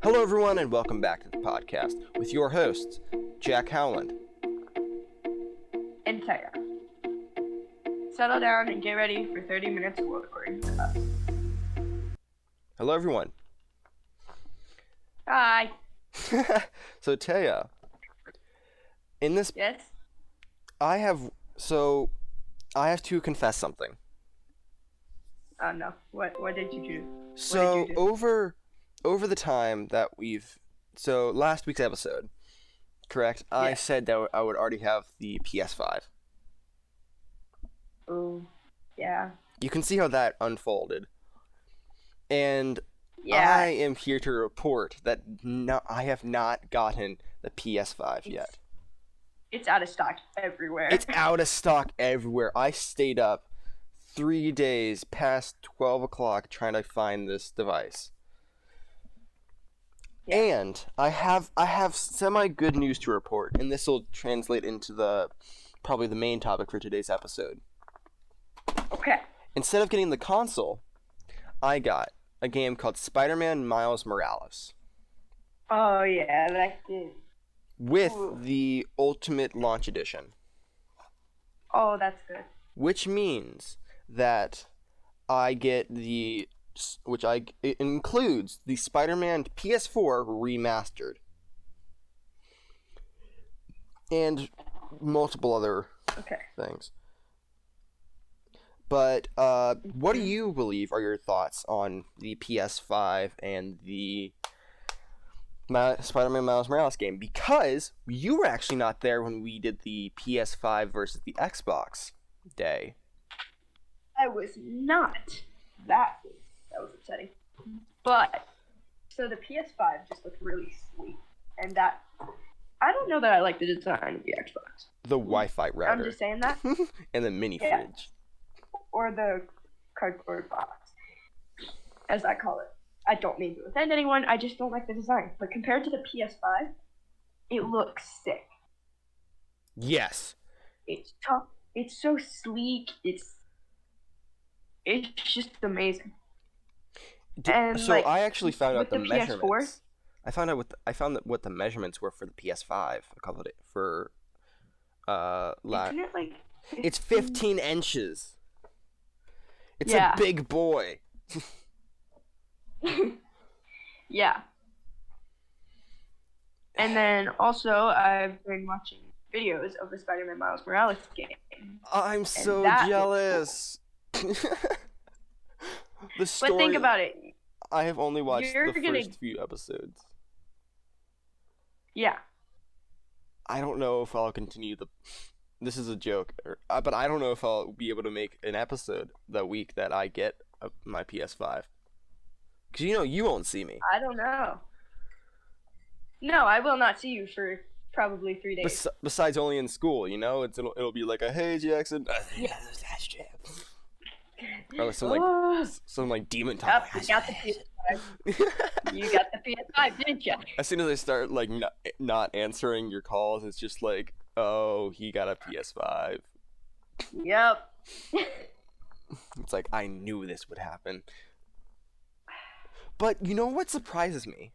Hello, everyone, and welcome back to the podcast with your hosts, Jack Howland. And Taya. Settle down and get ready for 30 minutes of recording with us. Hello, everyone. Hi. So, Taya, in this, Yes? I have to confess something. Oh no. What did you do? So, What did you do? over the time that last week's episode, correct? I said that I would already have the PS5. Oh, yeah. You can see how that unfolded. And Yeah. I am here to report that I have not gotten the PS5 yet. It's out of stock everywhere. It's out of stock everywhere. I stayed up 3 days past 12 o'clock trying to find this device. Yeah. And I have semi good news to report, and this will translate into probably the main topic for today's episode. Okay. Instead of getting the console, I got a game called Spider-Man Miles Morales Oh yeah, that did. with Ooh. the Ultimate Launch Edition, Oh, that's good. which means that I get it includes the Spider-Man PS4 remastered and multiple other things. But what do you believe are your thoughts on the PS5 and the Spider-Man Miles Morales game? Because you were actually not there when we did the PS5 versus the Xbox day. I was not. That was upsetting. But so the PS5 just looked really sweet, and that I don't know that I like the design of the Xbox. The Wi-Fi router. I'm just saying that. And the mini fridge. Or the cardboard box, as I call it. I don't mean to offend anyone. I just don't like the design. But compared to the PS5, it looks sick. Yes. It's tough. It's so sleek. It's just amazing. And so I actually found out the PS4, measurements. I found out what the measurements were for the PS5 a couple of days for isn't it like 15? It's 15 inches. It's Yeah. a big boy. Yeah. And then also I've been watching videos of the Spider-Man Miles Morales game. I'm so jealous. The story. But think about it. I have only watched You're the gonna- first few episodes. Yeah. I don't know if I'll continue This is a joke, but I don't know if I'll be able to make an episode the week that I get my PS5. Because you won't see me. I don't know. No, I will not see you for probably 3 days. Besides only in school, it'll be like a hey Jackson. Yeah. Or some like demon Yep, talk. you got the PS5. You got the PS5, didn't you? As soon as I start like not answering your calls, it's just like, oh, he got a PS5. Yep. It's like I knew this would happen. But you know what surprises me?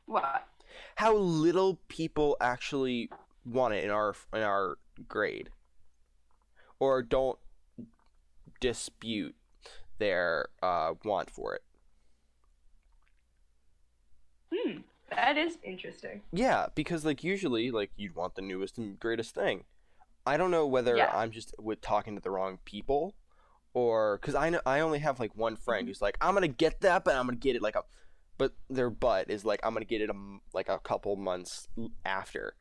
What? How little people actually want it in our grade, or don't dispute their want for it. That is interesting. Yeah, because like usually like you'd want the newest and greatest thing. I don't know whether I'm just talking to the wrong people, or because I only have like one friend who's like, I'm gonna get that, but I'm gonna get it but their butt is like, I'm gonna get it like a couple months after,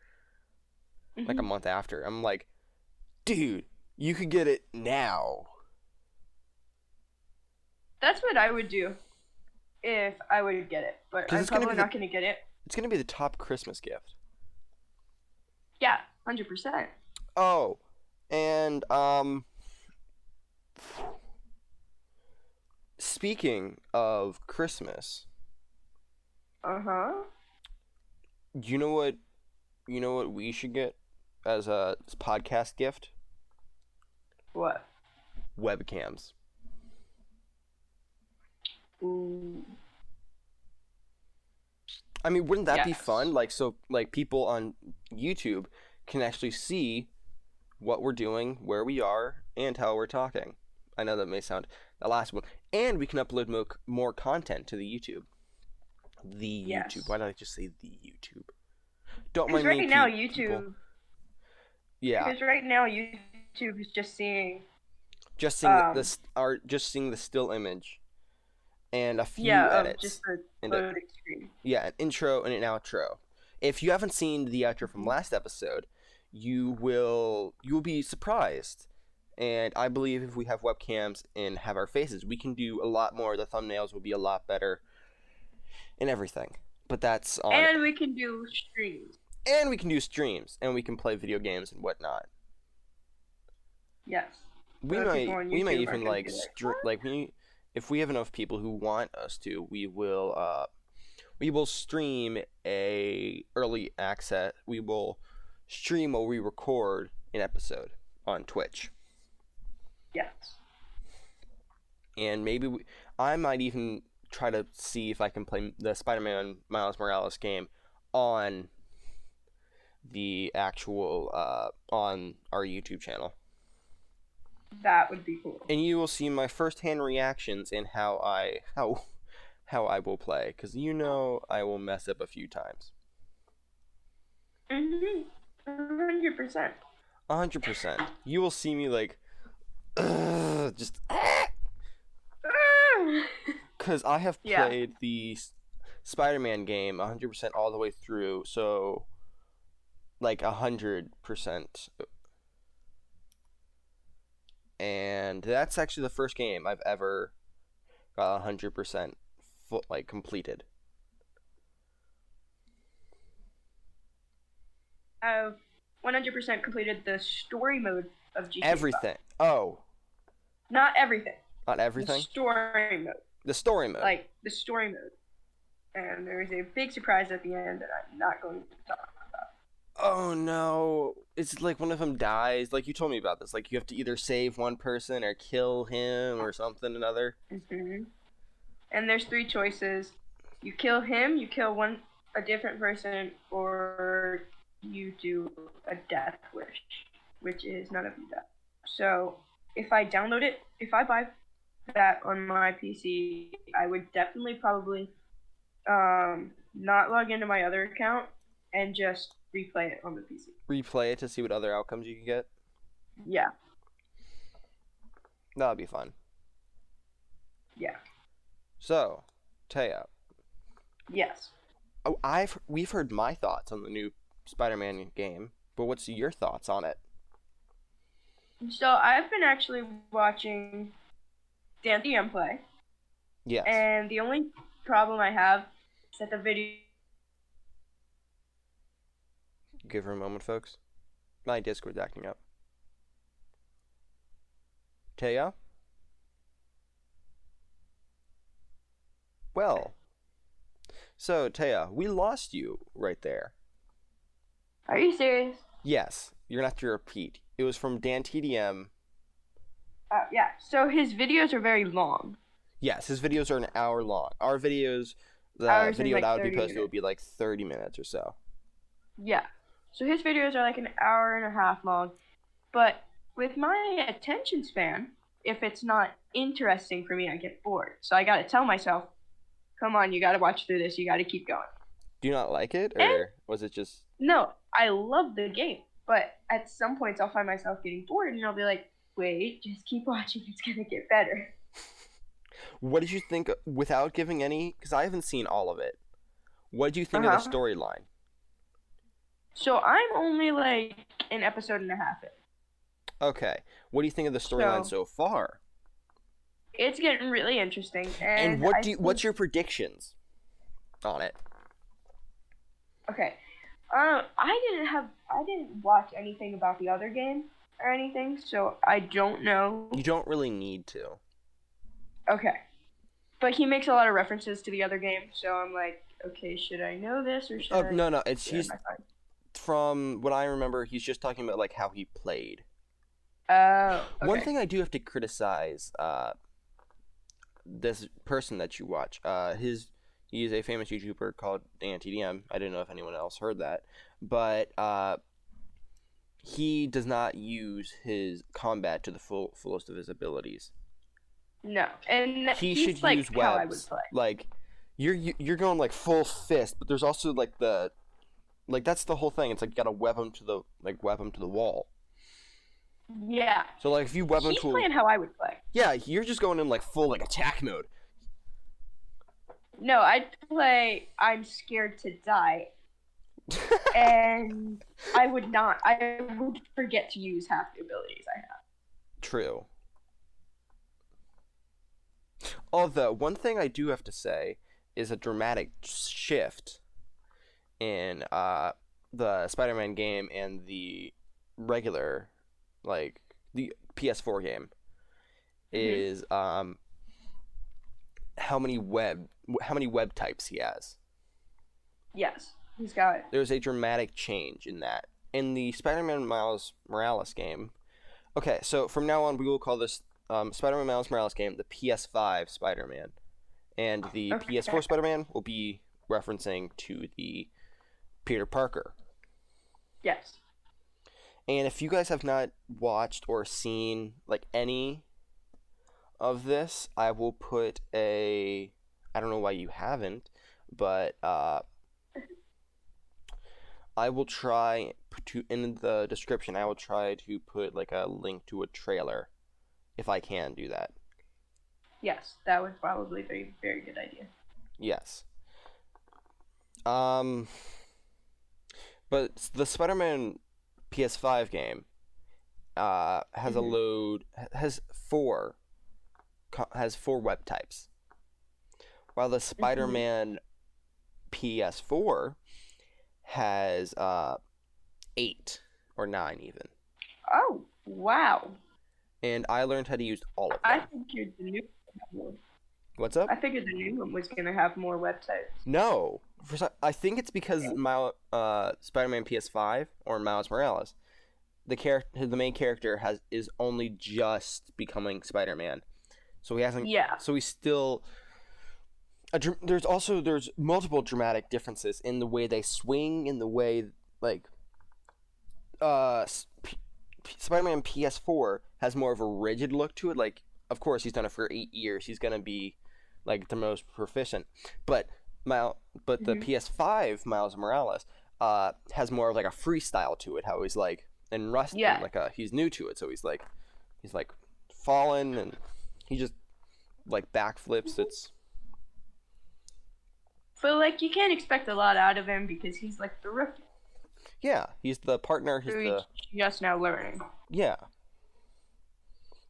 like a month after. I'm like, dude, you could get it now. That's what I would do if I would get it, but I'm probably not gonna get it. It's gonna be the top Christmas gift. Yeah, 100%. Oh, and speaking of Christmas, you know what we should get as a podcast gift? What? Webcams. Ooh. I mean, wouldn't that be Yes. fun? Like, so, like, people on YouTube can actually see what we're doing, where we are, and how we're talking. I know that may sound the last one. And we can upload more content to the YouTube. The YouTube. Yes. Why did I just say the YouTube? Don't Because mind me, right now people. YouTube. Yeah. Because right now YouTube is just seeing. Just seeing just seeing the still image and a few Yeah, of just edits. the And loading screen. yeah, an intro and an outro. If you haven't seen the outro from last episode, you will be surprised. And I believe if we have webcams and have our faces, we can do a lot more. The thumbnails will be a lot better and everything. But that's on. And we can do streams. And we can do streams, and we can play video games and whatnot. Yes. We might even if we have enough people who want us to, we will stream a early access. We will stream while we record an episode on Twitch. Yes. And maybe I might even try to see if I can play the Spider-Man Miles Morales game on the actual on our YouTube channel. That would be cool. And you will see my first-hand reactions and how I will play, because I will mess up a few times. 100%. 100%. You will see me like, just because I have played the Spider-Man game 100% all the way through, so like 100%. And that's actually the first game I've ever got 100% completed. I've 100% completed the story mode of GTA 5. Everything. Oh. Not everything. Not everything? The story mode. The story mode. Like, the story mode. And there is a big surprise at the end that I'm not going to talk about. Oh no. It's like one of them dies. Like, you told me about this. Like, you have to either save one person or kill him or something another. Mm-hmm. And there's 3 choices. You kill him, you kill a different person, or you do a death wish, which is none of you die. So, if I download it, if I buy that on my PC, I would definitely probably not log into my other account and just replay it on the PC. Replay it to see what other outcomes you can get? Yeah. That would be fun. Yeah. So, Taya. Yes. Oh, we've heard my thoughts on the new Spider-Man game, but what's your thoughts on it? So, I've been actually watching Dan DM play. Yes. And the only problem I have is that the video... Give her a moment, folks. My Discord's acting up. Taya? Well. So, Taya, we lost you right there. Are you serious? Yes. You're going to have to repeat. It was from Dan TDM. Yeah. So his videos are very long. Yes, his videos are an hour long. Our videos, the video that would be posted would be like 30 minutes or so. Yeah. So his videos are like an hour and a half long. But with my attention span, if it's not interesting for me, I get bored. So I got to tell myself, come on, you got to watch through this. You got to keep going. Do you not like it? Or was it just... No, I love the game. But at some points, I'll find myself getting bored. And I'll be like, wait, just keep watching. It's going to get better. What did you think, without giving any... Because I haven't seen all of it. What did you think of the storyline? So I'm only like an episode and a half in. Okay. What do you think of the storyline so far? It's getting really interesting. And what's your predictions on it? Okay. I didn't watch anything about the other game or anything, so I don't know. You don't really need to. Okay. But he makes a lot of references to the other game, so I'm like, okay, should I know this or should I? No, from what I remember, he's just talking about like how he played. Oh. Okay. One thing I do have to criticize this person that you watch, He's a famous YouTuber called DanTDM. I didn't know if anyone else heard that, but he does not use his combat to the fullest of his abilities. No, and He he's should like use how I would webs. play. Like you're going like full fist, but there's also like that's the whole thing. It's like you gotta web him to the wall. Yeah. So like if you web him He's to playing how I would play. yeah, you're just going in like full like attack mode. No, I'd play I'm scared to die. And I would forget to use half the abilities I have. True. Although, one thing I do have to say is a dramatic shift in the Spider-Man game and the regular, like, the PS4 game is how many web types he has. Yes, he's got it. There's a dramatic change in that. In the Spider-Man Miles Morales game, okay, so from now on we will call this Spider-Man Miles Morales game the PS5 Spider-Man, and the PS4 Spider-Man will be referencing to the Peter Parker. Yes. And if you guys have not watched or seen like any of this, I will put I don't know why you haven't, but I will try to in the description. I will try to put like a link to a trailer, if I can do that. Yes, that would probably be a very good idea. Yes. But the Spider-Man PS5 game has four web types, while the Spider-Man PS4 has 8 or 9 even. Oh, wow. And I learned how to use all of them. I figured the new one. What's up? I figured the new one was gonna have more websites. No, I think it's because Spider-Man PS5 or Miles Morales, the main character is only just becoming Spider-Man, so he hasn't. Yeah. So he's still. There's multiple dramatic differences in the way they swing, in the way like. Spider-Man PS4 has more of a rigid look to it. Like, of course, he's done it for 8 years. He's gonna be like the most proficient, but the PS5 Miles Morales has more of like a freestyle to it. How he's like and Rust, like he's new to it, so he's like falling and he just like backflips. It's but like you can't expect a lot out of him because he's like the rookie. Yeah, he's the partner. He's just now learning. Yeah,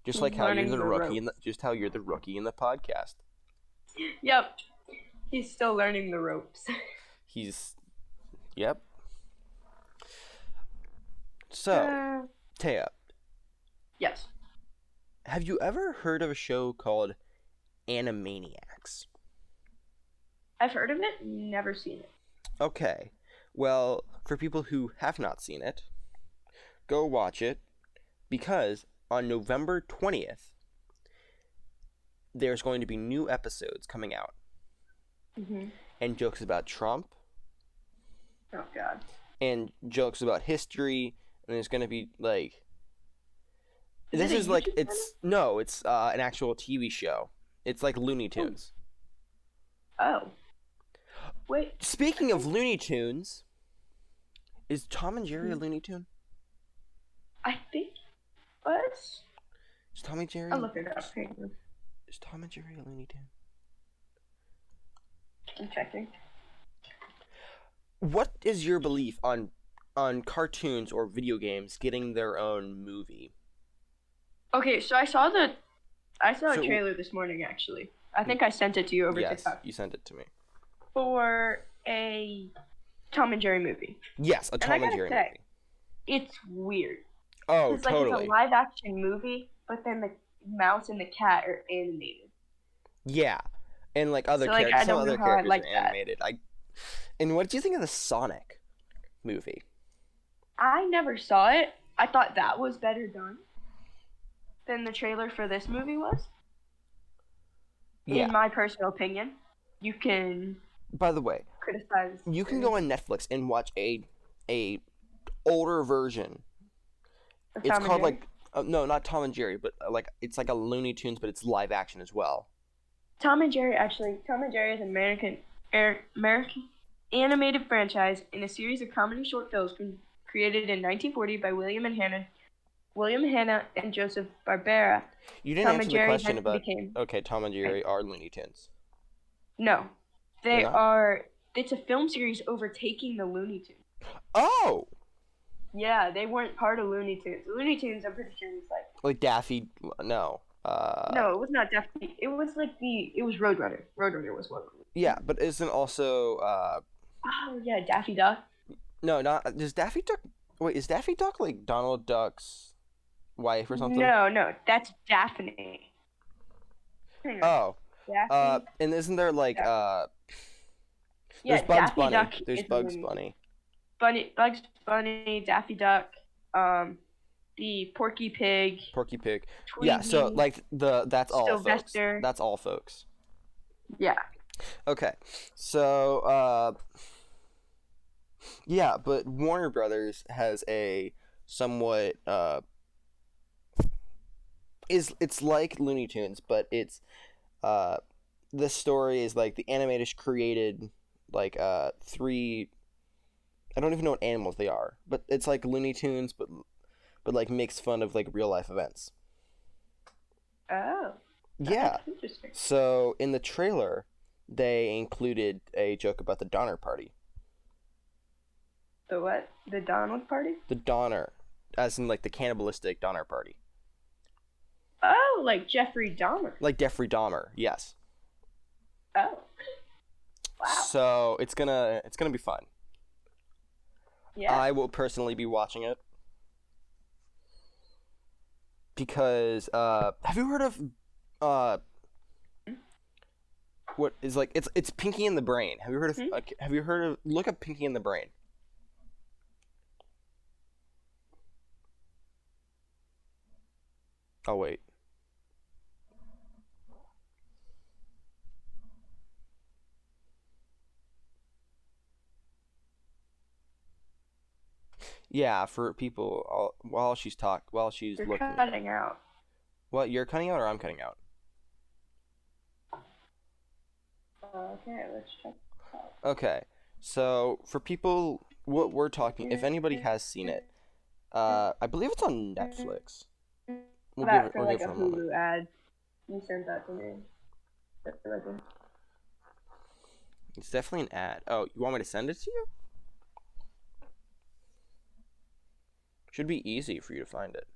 just like how you're the rookie just how you're the rookie in the podcast. Yep, he's still learning the ropes. Yep. So, Taya. Yes. Have you ever heard of a show called Animaniacs? I've heard of it, never seen it. Okay. Well, for people who have not seen it, go watch it, because on November 20th, there's going to be new episodes coming out. And jokes about Trump. Oh, God. And jokes about history, and there's going to be, like... It's an actual TV show. It's like Looney Tunes. Oh. Wait. Speaking of Looney Tunes, is Tom and Jerry a Looney Tune? I think it was. Is Tom and Jerry? I'll look it up. Is Tom and Jerry a Looney Tune? I'm checking. What is your belief on cartoons or video games getting their own movie? Okay, so I saw a trailer this morning, actually. I think I sent it to you over TikTok. Yes, you sent it to me. For a Tom and Jerry movie. Yes, a Tom and Jerry movie. It's weird. Oh, totally. It's a live action movie, but then the mouse and the cat are animated. Yeah, and like other characters, some other characters are animated. And what did you think of the Sonic movie? I never saw it. I thought that was better done than the trailer for this movie was. Yeah. In my personal opinion, you can By the way, criticize. you can go on Netflix and watch a older version. It's Tom and called Jerry? like no, not Tom and Jerry, but like it's like a Looney Tunes, but it's live action as well. Tom and Jerry is an American animated franchise in a series of comedy short films created in 1940 by William Hanna and Joseph Barbera. You didn't Tom and answer the Jerry question then about became okay, Tom and Jerry are Looney Tunes. no, They're they not? are. It's a film series overtaking the Looney Tunes. Oh, Yeah, they weren't part of Looney Tunes. Looney Tunes, I'm pretty sure, was like Daffy. No. no, it was not Daffy. It was it was Roadrunner. Roadrunner was one of them. Yeah, but isn't also Oh yeah, Daffy Duck. no, not does Daffy Duck. Wait, is Daffy Duck like Donald Duck's wife or something? No, that's Daphne. Hang on. Oh, Daffy. and isn't there like Yeah, there's Bugs Daffy Bunny. Duck There's is Bugs Bunny. Bugs Bunny, Daffy Duck, the Porky Pig, Porky Pig. Tweety, Yeah, so like that's all Sylvester. folks. That's all folks. Yeah. Okay. So yeah, but Warner Brothers has a somewhat it's like Looney Tunes, but it's the story is like the animators created like three I don't even know what animals they are, but it's like Looney Tunes but like makes fun of like real life events. Oh. Yeah. That's interesting. So in the trailer they included a joke about the Donner Party. The what? The Donald Party? The Donner, as in like the cannibalistic Donner Party. Oh, like Jeffrey Dahmer. Like Jeffrey Dahmer, yes. Oh. Wow. So it's gonna be fun. Yeah. I will personally be watching it because have you heard of what is like it's Pinky and the Brain? Have you heard of have you heard of look up Pinky and the Brain? Oh wait. Yeah, for people while she's You're looking. cutting out. What, you're cutting out or I'm cutting out? Okay, let's check. Okay. So, for people what we're talking if anybody has seen it, I believe it's on Netflix. We'll give it For like a a moment. Hulu ad. You sent that to me. It's definitely an ad. Oh, you want me to send it to you? Should be easy for you to find it.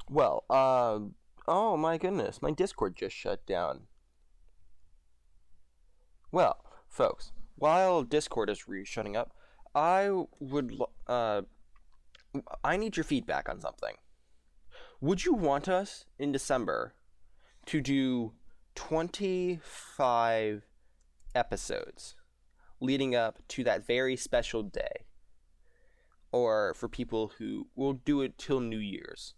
Well, oh my goodness, my Discord just shut down. Well, folks, while Discord is shutting up, I need your feedback on something. Would you want us in December to do 25 episodes leading up to that very special day? Or for people who will do it till New Year's.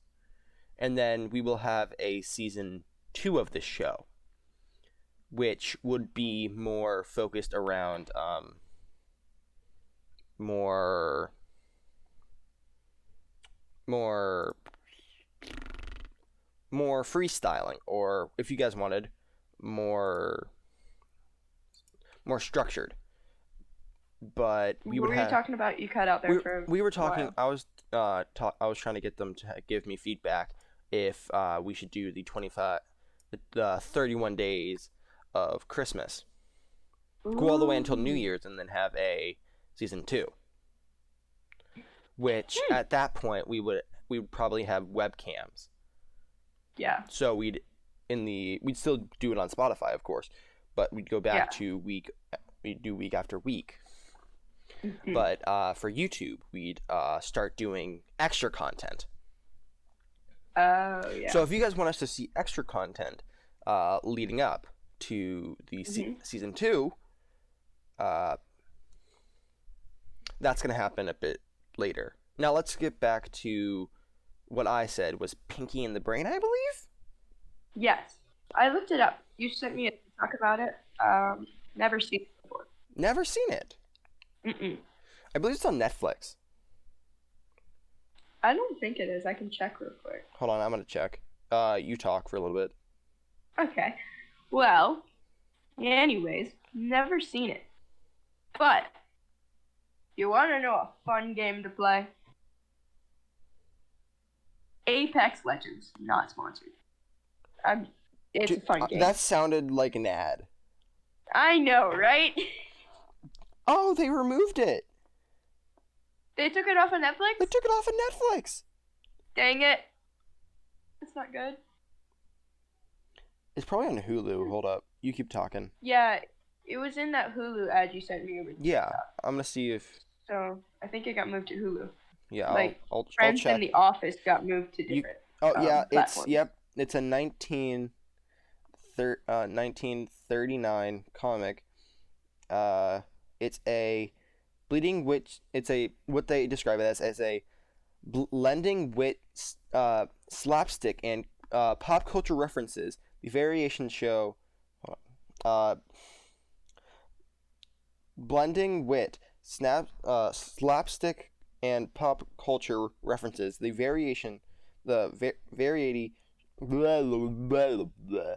And then we will have a season 2 of this show, which would be more focused around more freestyling, or if you guys wanted more structured. But we what would were you talking about? You cut out there for we were talking. a while. I was trying to get them to give me feedback if we should do the 31 days of Christmas, go all the way until New Year's, and then have a season 2. Which at that point we would probably have webcams. Yeah. So we'd still do it on Spotify, of course, but we'd go back to we'd do week after week. Mm-hmm. But for YouTube, we'd start doing extra content. Oh, yeah. So if you guys want us to see extra content leading up to the season 2, that's going to happen a bit later. Now let's get back to what I said was Pinky and the Brain, I believe? Yes. I looked it up. You sent me a talk about it. Never seen it before. Never seen it. Mm-mm. I believe it's on Netflix. I don't think it is. I can check real quick. Hold on, I'm gonna check. You talk for a little bit. Okay. Well, anyways, never seen it. But you want to know a fun game to play? Apex Legends, not sponsored. It's a fun game. That sounded like an ad. I know, right? Oh, they removed it. They took it off of Netflix? They took it off of Netflix. Dang it. That's not good. It's probably on Hulu. Hold up. You keep talking. Yeah, it was in that Hulu ad you sent me. Yeah, I'm gonna see if... So, I think it got moved to Hulu. Yeah, I'll Friends check. in the Office got moved to different platforms. It's a 1939 comic. It's a bleeding witch. It's a what they describe it as a blending wit, slapstick, and pop culture references. The variation show, blending wit, slapstick, and pop culture references. The variation, variety, blah, blah, blah, blah.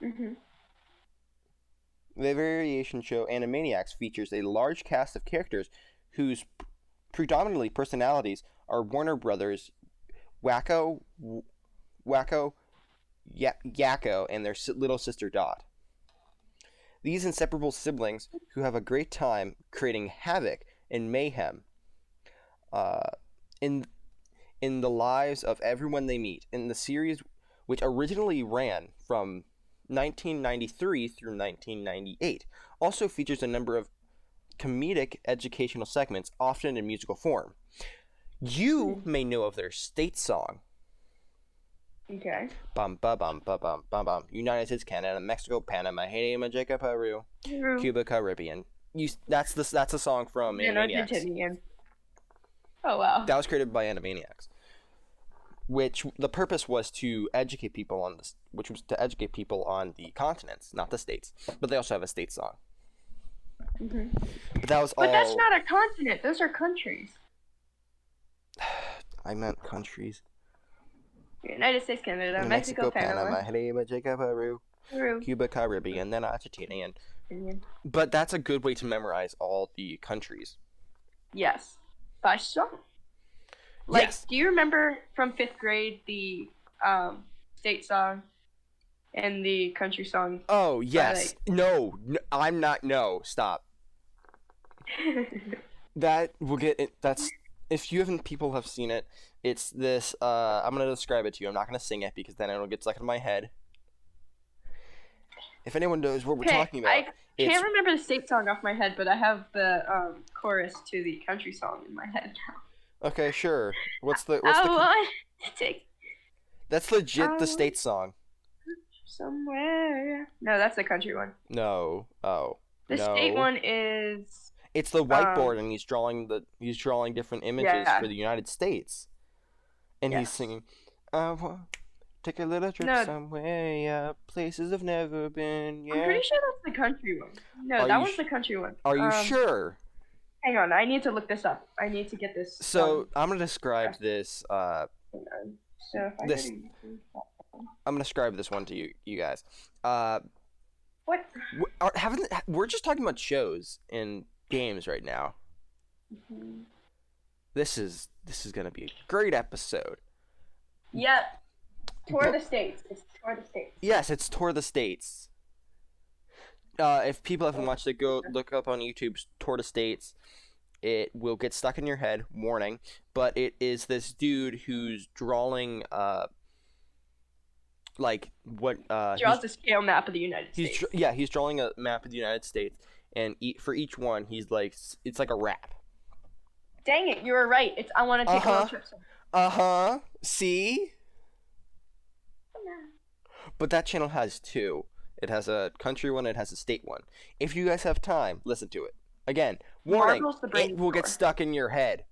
Mm-hmm. The variation show Animaniacs features a large cast of characters whose predominantly personalities are Warner Brothers, Yakko, and their little sister Dot. These inseparable siblings who have a great time creating havoc and mayhem in the lives of everyone they meet. In the series, which originally ran from 1993 through 1998, also features a number of comedic educational segments, often in musical form. You may know of their state song. Okay. Bum ba bum ba bum bum bum. United States, Canada, Mexico, Panama, Haiti, Jamaica, Peru, Cuba, Caribbean. That's a song from Animaniacs. Oh wow. That was created by Animaniacs. Which the purpose was to educate people on this, which was to educate people on the continents, not the states. But they also have a state song. Mm-hmm. But that was all. But that's not a continent. Those are countries. I meant countries. United States, Canada, Mexico, Panama, Haiti, Jamaica, Peru, Cuba, Caribbean, then Argentina. But that's a good way to memorize all the countries. Yes, by song. Like, yes. Do you remember from 5th grade the state song and the country song? Oh, yes. No, I'm not. No, stop. That will get it. That's if people have seen it. It's this. I'm gonna describe it to you. I'm not gonna sing it because then it'll get stuck in my head. If anyone knows what we're talking about, I can't remember the state song off my head, but I have the chorus to the country song in my head now. Okay, sure. What's the That's legit the state song. Somewhere. No, that's the country one. No. Oh. The state one is. It's the whiteboard, and he's drawing different images for the United States, and he's singing. Take a little trip somewhere, yeah. Places I've never been. Yeah. I'm pretty sure that's the country one. No, that one's the country one. Are you sure? Hang on, I need to look this up. I need to get this. So I'm gonna describe this. I'm gonna describe this one to you guys. What? We're just talking about shows and games right now. Mm-hmm. This is gonna be a great episode. Yep. Tour the States. It's Tour the States. Yes, it's Tour the States. If people haven't watched it, go look up on YouTube's Tour the States. It will get stuck in your head, warning. But it is this dude who's drawing, draws a scale map of the United States. He's drawing a map of the United States, and for each one, it's like a rap. Dang it, you were right. It's I want to take a road trip. See? But that channel has two. It has a country one, it has a state one. If you guys have time, listen to it. Again, warning, it will get stuck in your head.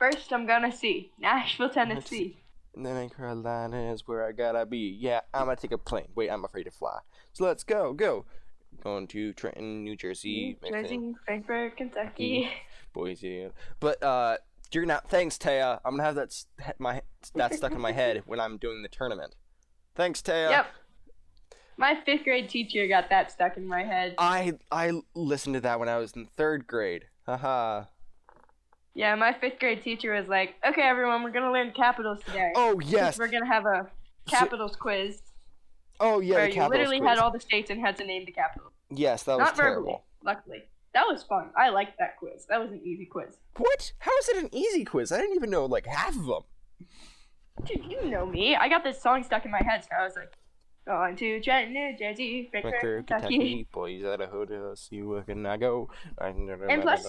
First, I'm gonna see Nashville, Tennessee. And then Carolina is where I gotta be. Yeah, I'm gonna take a plane. Wait, I'm afraid to fly. So let's go. Going to Trenton, New Jersey. New Jersey, Frankfort, Kentucky. Boise. But you're not. Thanks, Taya. I'm gonna have that stuck in my head when I'm doing the tournament. Thanks, Taya. Yep. My 5th grade teacher got that stuck in my head. I listened to that when I was in 3rd grade. Haha. Yeah, my 5th grade teacher was like, "Okay, everyone, we're gonna learn capitals today. Oh yes. We're gonna have a capitals quiz." Oh yeah, where the you literally quiz. had all the states and had to name the capital. Yes, that was not terrible. Verbally, luckily. That was fun. I liked that quiz. That was an easy quiz. What? How is it an easy quiz? I didn't even know like half of them. Dude, you know me. I got this song stuck in my head, so I was like, going to Trenton, New Jersey, Frankfort, Kentucky. Boys at a hotel, see where can I go? And plus,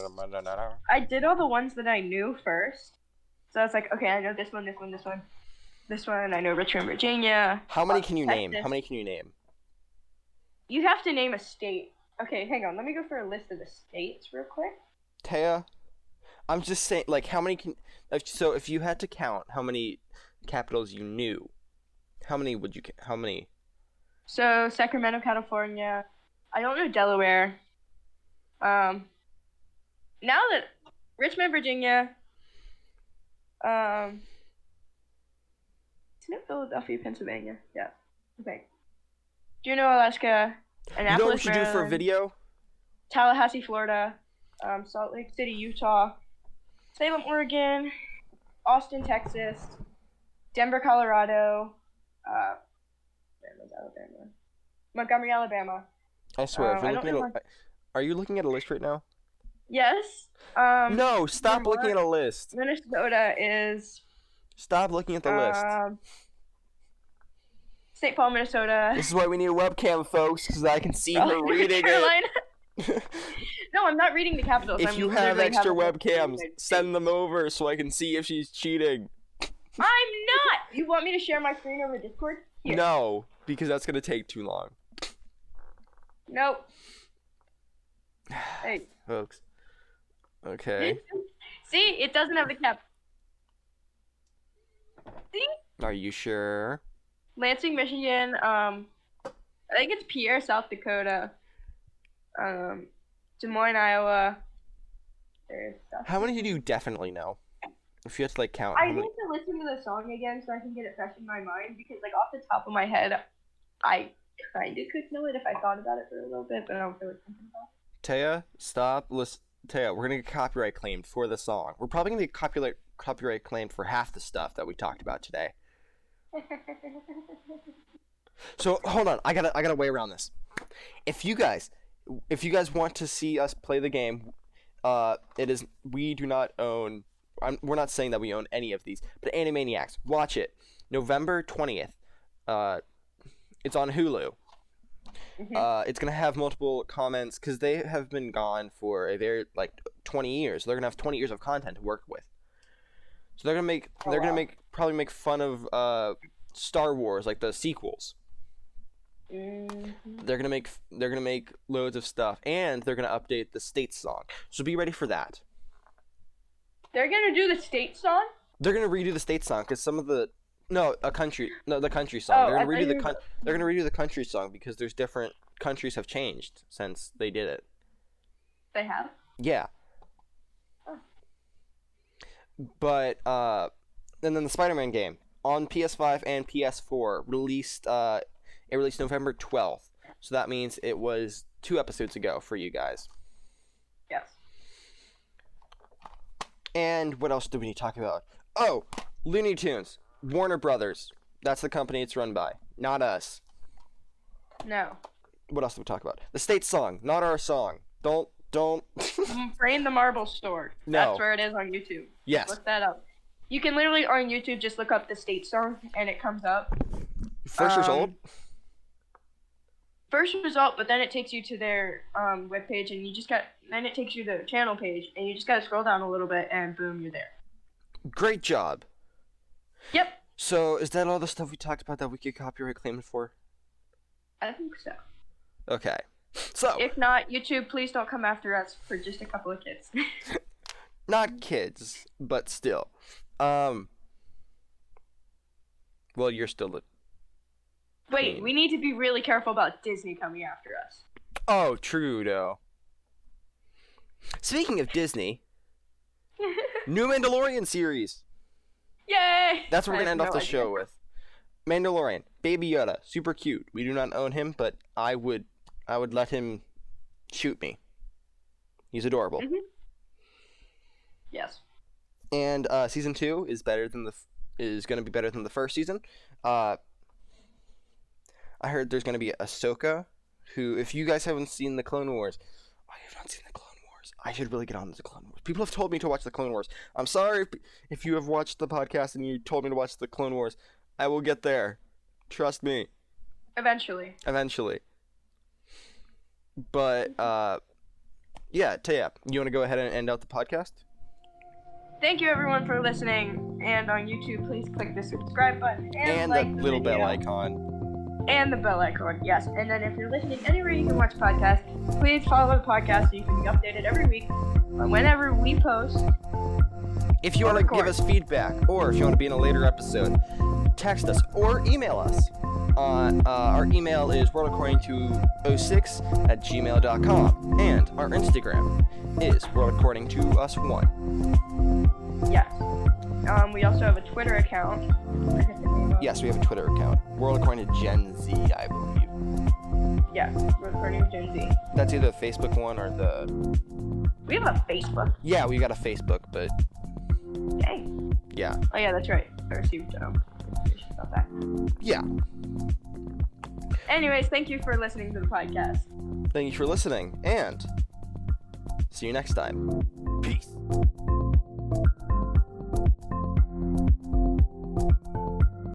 I did all the ones that I knew first. So I was like, okay, I know this one, this one, this one. This one, I know Richmond, Virginia. How many can you Texas. name? How many can you name? You have to name a state. Okay, hang on. Let me go for a list of the states real quick. Taya, I'm just saying, like, how many can... So if you had to count how many capitals you knew, how many would you... How many? So, Sacramento, California. I don't know Delaware. Now that... Richmond, Virginia. Isn't it Philadelphia, Pennsylvania? Yeah. Okay. Juneau, Alaska. Annapolis, you know what we should Maryland, do for a video? Tallahassee, Florida. Salt Lake City, Utah. Salem, Oregon. Austin, Texas. Denver, Colorado. Alabama. Montgomery, Alabama. I swear, if you're looking at are you looking at a list right now? Yes. No, stop looking at a list. Minnesota is... Stop looking at the list. St. Paul, Minnesota. This is why we need a webcam, folks, because I can see her reading Carolina. it. No, I'm not reading the capitals. If you have extra webcams, send them over so I can see if she's cheating. I'm not! You want me to share my screen over Discord? Here. No, because that's going to take too long. Nope. Hey. Folks. Okay. See? It doesn't have the cap. See? Are you sure? Lansing, Michigan. I think it's Pierre, South Dakota. Des Moines, Iowa. How many do you definitely know? If you have to like count. I need to listen to the song again so I can get it fresh in my mind because like off the top of my head, I kind of could know it if I thought about it for a little bit, but I don't feel like thinking about it. Taya, stop. Listen, Taya, we're gonna get copyright claimed for the song. We're probably gonna get copyright claimed for half the stuff that we talked about today. So hold on, I gotta way around this. If you guys want to see us play the game, we do not own. We're not saying that we own any of these, but Animaniacs, watch it. November 20th. It's on Hulu. Mm-hmm. It's gonna have multiple comments because they have been gone for a very 20 years. So they're gonna have 20 years of content to work with. So they're gonna probably make fun of Star Wars, like the sequels. Mm-hmm. They're gonna make loads of stuff, and they're gonna update the state song. So be ready for that. They're gonna do the state song? They're gonna redo the state song because the country song. Oh, they're gonna redo the country song because there's different countries have changed since they did it. They have? Yeah. Oh. But and then the Spider-Man game on PS5 and PS4 released. It released November 12th, so that means it was 2 episodes ago for you guys. Yes. And what else do we need to talk about? Oh, Looney Tunes. Warner Brothers. That's the company it's run by. Not us. No. What else do we talk about? The state song. Not our song. Don't. Brain the Marble Store. No. That's where it is on YouTube. Yes. Look that up. You can literally on YouTube just look up the state song and it comes up. First result? First result, but then it takes you to their webpage and then it takes you to the channel page and you just gotta scroll down a little bit and boom, you're there. Great job. Yep. So is that all the stuff we talked about that we get copyright claimed for? I think so. Okay. So if not, YouTube, please don't come after us for just a couple of kids. Not kids, but still. Well, you're still a... Wait, we need to be really careful about Disney coming after us. Oh, true, though. Speaking of Disney, new Mandalorian series. Yay! That's what we're gonna end off the show with. Mandalorian, Baby Yoda, super cute. We do not own him, but I would let him shoot me. He's adorable. Mm-hmm. Yes. And season 2 is going to be better than the first season. I heard there's going to be Ahsoka, who, if you guys haven't seen the Clone Wars, I have not seen the Clone Wars. I should really get on to the Clone Wars. People have told me to watch the Clone Wars. I'm sorry if you have watched the podcast and you told me to watch the Clone Wars. I will get there. Trust me. Eventually. But, yeah, Taya, you want to go ahead and end out the podcast? Thank you, everyone, for listening. And on YouTube, please click the subscribe button. And like the little bell icon. And the bell icon, yes. And then if you're listening anywhere you can watch podcasts, please follow the podcast so you can be updated every week whenever we post. If you want to give us feedback, or if you want to be in a later episode, text us or email us. Our email is worldacccordingto06@gmail.com, and our Instagram is worldacccordingtous1. Yes. We also have a Twitter account. Yes, we have a Twitter account. World According to Gen Z, I believe. Yes, World According to Gen Z. That's either the Facebook one or the... We have a Facebook. Yeah, we got a Facebook, but... Dang. Yeah. Oh yeah, that's right. I received information about that. Yeah. Anyways, thank you for listening to the podcast. Thank you for listening, and see you next time. Peace.